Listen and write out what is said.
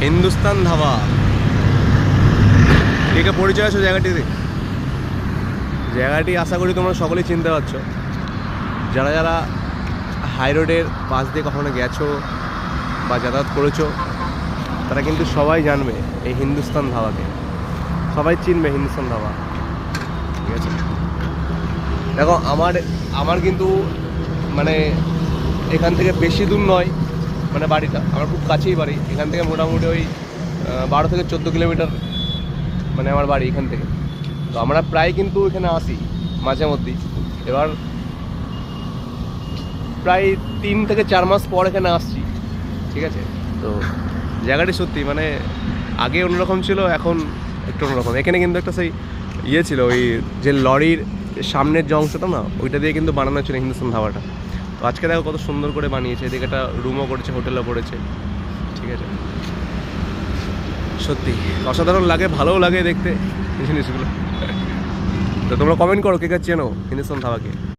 হিন্দুস্তান ধাবা, কে পরিচয় আছে জায়গাটিতে? জায়গাটি আশা করি তোমরা সকলেই চিনতে পারছো, যারা যারা হাই রোডের পাশ দিয়ে কখনো গেছো বা যাতায়াত করেছো তারা কিন্তু সবাই জানবে এই হিন্দুস্তান ধাবাকে, সবাই চিনবে হিন্দুস্তান ধাবা। ঠিক আছে, দেখো আমার কিন্তু মানে এখান থেকে বেশি দূর নয়, মানে বাড়িটা আমার খুব কাছেই বাড়ি। এখান থেকে মোটামুটি ওই 12 থেকে 14 কিলোমিটার মানে আমার বাড়ি এখান থেকে। তো আমরা প্রায় কিন্তু এখানে আসি মাঝে মধ্যেই। এবার প্রায় 3 থেকে 4 মাস পর এখানে আসছি। ঠিক আছে, তো জায়গাটি সত্যি মানে আগে অন্যরকম ছিল, এখন একটু অন্যরকম। এখানে কিন্তু একটা সেই ইয়ে ছিল, ওই যে লরির সামনের যে অংশটা না, ওইটা দিয়ে কিন্তু বানানো ছিল হিন্দুস্তান ধাবাটা। তো আজকে দেখো কত সুন্দর করে বানিয়েছে, এদিকে একটা রুমও করেছে, হোটেলও করেছে। ঠিক আছে, সত্যি অসাধারণ লাগে, ভালোও লাগে দেখতে এই জিনিসগুলো। তো তোমরা কমেন্ট করো কে চেনো হিন্দুস্তান ধাবাকে।